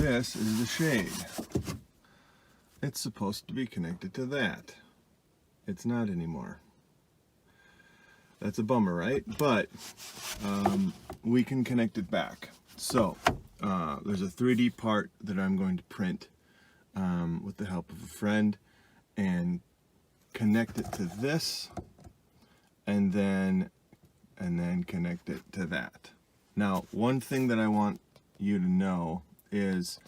this is the shade. It's supposed to be connected to that. It's not anymore. That's a bummer, right? But we can connect it back. So there's a 3D part that I'm going to print with the help of a friend and connect it to this, and then connect it to that. Now, one thing that I want you to know is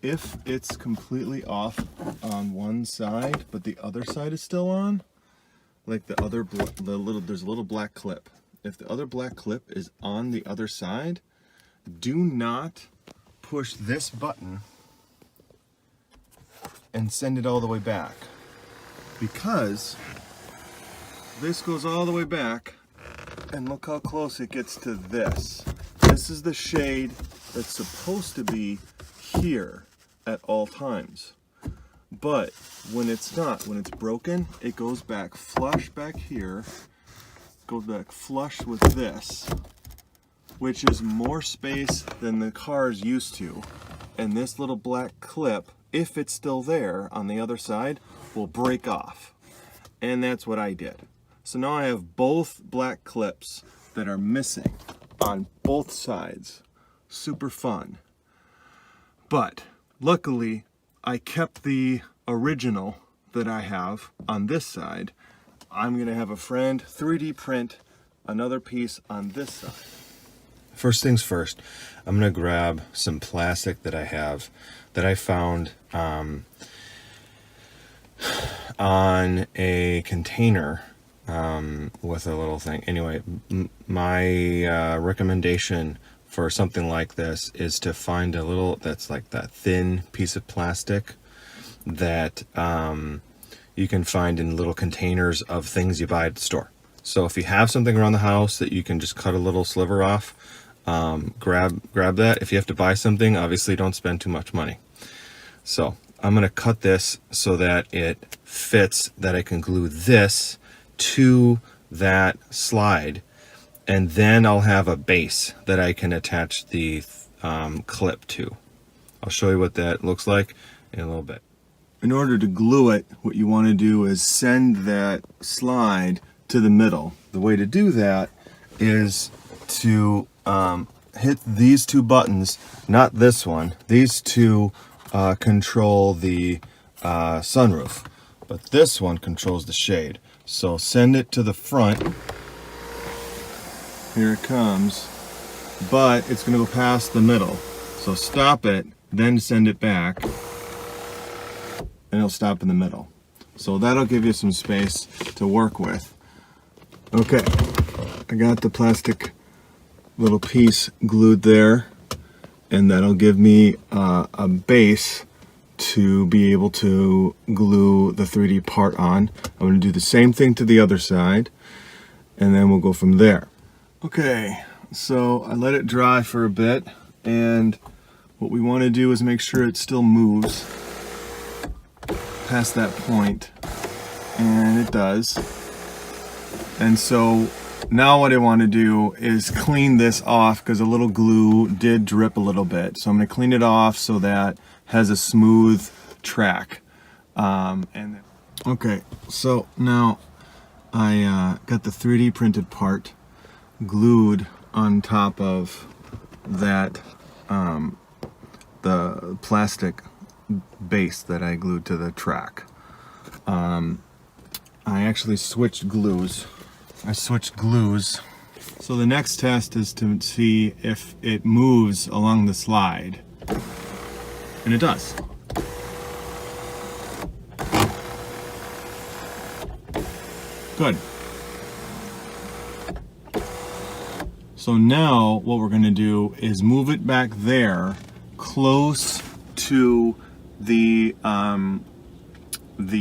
if it's completely off on one side but the other side is still on, like there's a little black clip. If the other black clip is on the other side, do not push this button and send it all the way back, because this goes all the way back, and look how close it gets to this. This is the shade that's supposed to be here at all times. But when it's not, when it's broken, it goes back flush back here, goes back flush with this, which is more space than the car is used to. And this little black clip, if it's still there on the other side, will break off. And that's what I did. So now I have both black clips that are missing on both sides. Super fun. But luckily, I kept the original that I have on this side. I'm gonna have a friend 3D print another piece on this side. First things first, I'm gonna grab some plastic that I have that I found on a container with a little thing. Anyway, my recommendation for something like this is to find a little, that's like that thin piece of plastic that you can find in little containers of things you buy at the store. So if you have something around the house that you can just cut a little sliver off, grab that. If you have to buy something, obviously don't spend too much money. So I'm going to cut this so that it fits, that I can glue this to that slide, and then I'll have a base that I can attach the clip to. I'll show you what that looks like in a little bit. In order to glue it, what you want to do is send that slide to the middle. The way to do that is to hit these two buttons, not this one. These two control the sunroof, but this one controls the shade. So send it to the front. Here it comes, but it's going to go past the middle. So stop it, then send it back, and it'll stop in the middle. So that'll give you some space to work with. Okay, I got the plastic little piece glued there, and that'll give me a base to be able to glue the 3D part on. I'm going to do the same thing to the other side, and then we'll go from there. Okay, so I let it dry for a bit, and what we want to do is make sure it still moves past that point, and it does. And so now what I want to do is clean this off, because a little glue did drip a little bit. So I'm going to clean it off so that it has a smooth track. Okay, so now I got the 3D printed part glued on top of that, the plastic base that I glued to the track. I actually switched glues. So the next test is to see if it moves along the slide. And it does. Good. So now what we're going to do is move it back there close to the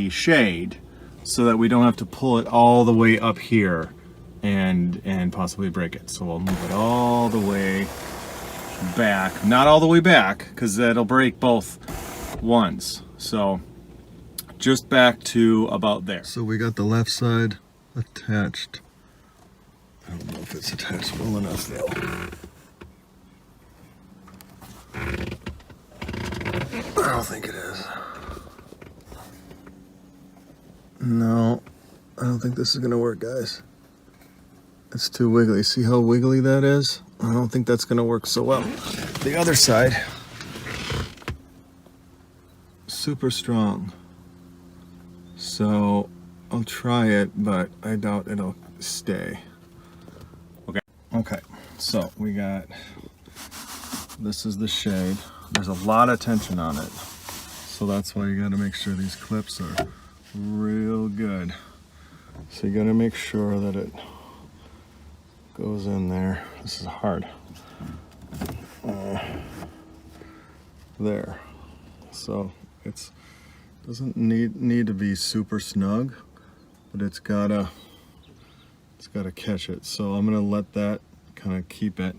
shade, so that we don't have to pull it all the way up here and possibly break it. So we'll move it all the way back. Not all the way back, because that'll break both ones. So just back to about there. So we got the left side attached. I don't know if it's attached well enough though. don't think it is. No, I don't think this is gonna work, guys. It's too wiggly. See how wiggly that is? I don't think that's gonna work so well. The other side, super strong. So I'll try it, but I doubt it'll stay. Okay, so we got, this is the shade. There's a lot of tension on it. So that's why you gotta make sure these clips are real good. So you gotta make sure that it goes in there. This is hard. There. So it's doesn't need to be super snug, but it's gotta catch it. So I'm gonna let that kind of keep it.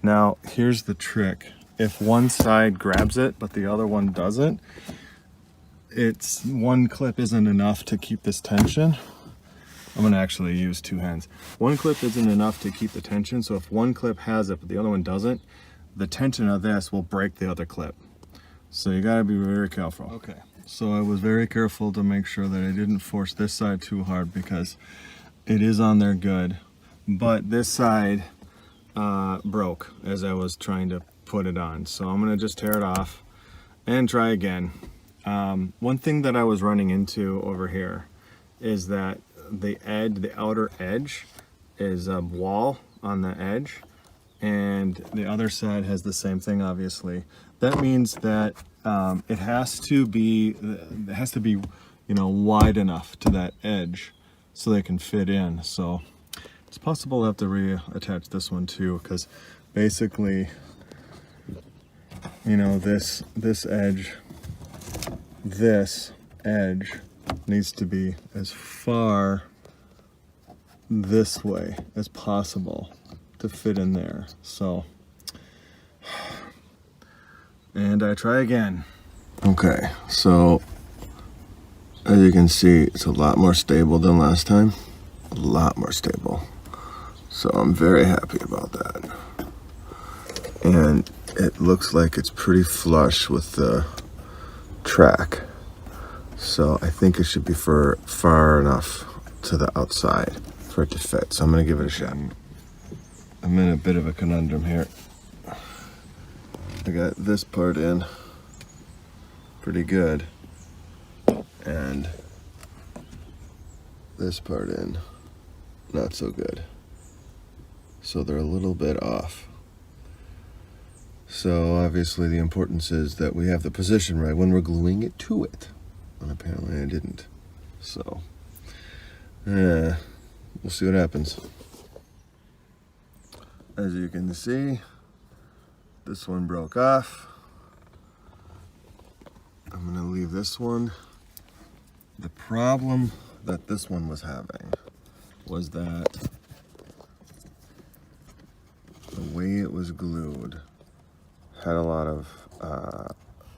Now here's the trick. If one side grabs it but the other one doesn't, it's one clip isn't enough to keep this tension. I'm gonna actually use two hands. One clip isn't enough to keep the tension, so if one clip has it but the other one doesn't, the tension of this will break the other clip. So you gotta be very careful. Okay, so I was very careful to make sure that I didn't force this side too hard because it is on there good, but this side broke as I was trying to put it on. So I'm gonna just tear it off and try again. One thing that I was running into over here is that the outer edge is a wall on the edge, and the other side has the same thing, obviously. That means that it has to be, you know, wide enough to that edge so they can fit in. So it's possible to have to reattach this one too, because basically, you know, this edge needs to be as far this way as possible to fit in there. So, and I try again. Okay, so as you can see, it's a lot more stable than last time. A lot more stable. So I'm very happy about that. And it looks like it's pretty flush with the track. So I think it should be far enough to the outside for it to fit. So I'm gonna give it a shot. I'm in a bit of a conundrum here. I got this part in pretty good, and this part in not so good. So they're a little bit off. So obviously the importance is that we have the position right when we're gluing it to it. And apparently I didn't. So, we'll see what happens. As you can see, this one broke off. I'm gonna leave this one. The problem that this one was having was that the way it was glued had a lot of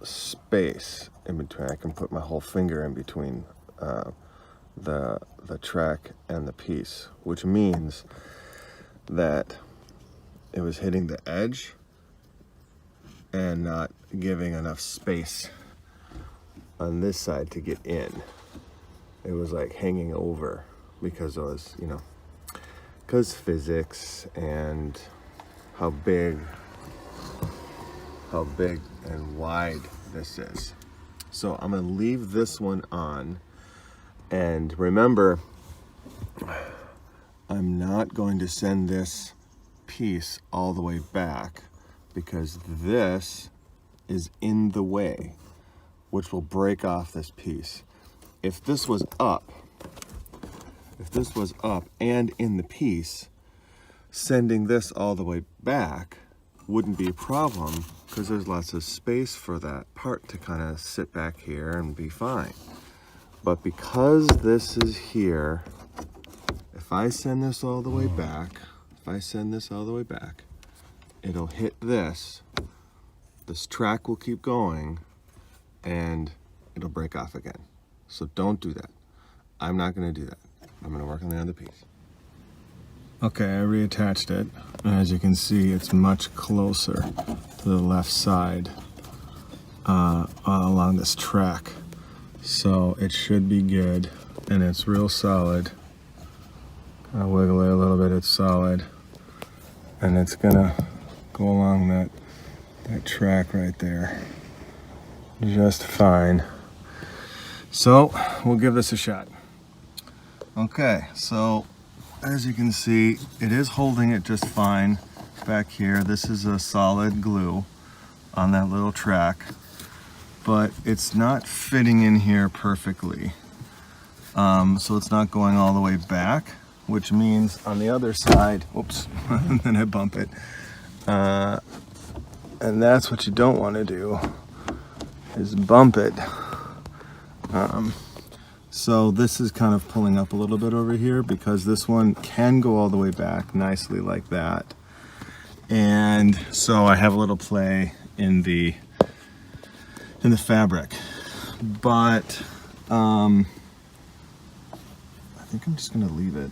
space in between. I can put my whole finger in between the track and the piece, which means that it was hitting the edge and not giving enough space on this side to get in. It was like hanging over because it was, you know, because physics and how big and wide this is. So I'm gonna leave this one on, and remember, I'm not going to send this piece all the way back because this is in the way, which will break off this piece. If this was up and in the piece, sending this all the way back wouldn't be a problem because there's lots of space for that part to kind of sit back here and be fine. But because this is here, if I send this all the way back, it'll hit this track will keep going and it'll break off again. So don't do that. I'm not gonna do that. I'm gonna work on the other piece. Okay, I reattached it. As you can see, it's much closer to the left side along this track. So it should be good, and it's real solid. I'll wiggle it a little bit, it's solid. And it's gonna go along that track right there just fine. So we'll give this a shot. Okay, so as you can see, it is holding it just fine back here. This is a solid glue on that little track, but it's not fitting in here perfectly. So it's not going all the way back, which means on the other side, oops, and then I bump it. And that's what you don't want to do, is bump it. So this is kind of pulling up a little bit over here because this one can go all the way back nicely like that. And so I have a little play in the fabric, but I think I'm just gonna leave it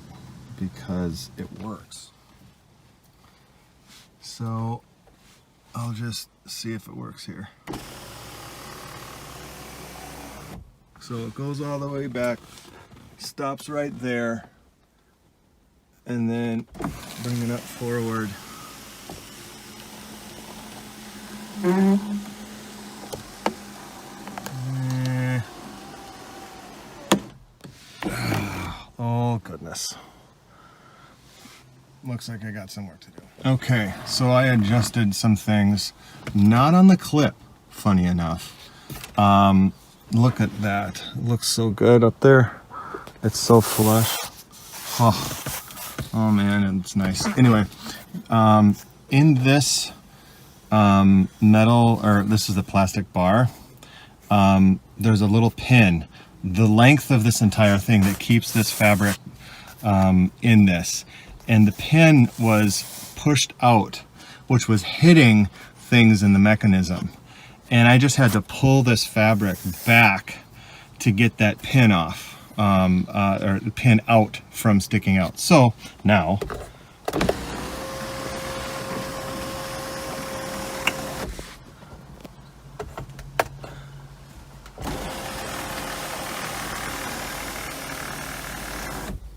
because it works. So I'll just see if it works here. So it goes all the way back, stops right there, and then bring it up forward. Oh goodness. Looks like I got some work to do. Okay, so I adjusted some things, not on the clip, funny enough. Look at that. It looks so good up there. It's so flush. Oh man, it's nice. Anyway, in this metal, or this is the plastic bar, there's a little pin, the length of this entire thing that keeps this fabric in this. And the pin was pushed out, which was hitting things in the mechanism. And I just had to pull this fabric back to get that pin off, or the pin out from sticking out. So now,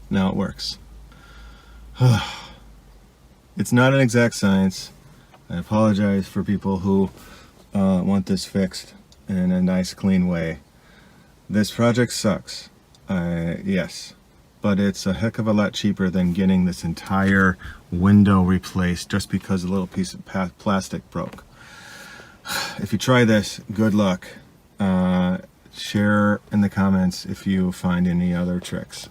now it works. It's not an exact science. I apologize for people who want this fixed in a nice clean way. This project sucks, yes, but it's a heck of a lot cheaper than getting this entire window replaced just because a little piece of plastic broke. If you try this, good luck. Share in the comments if you find any other tricks.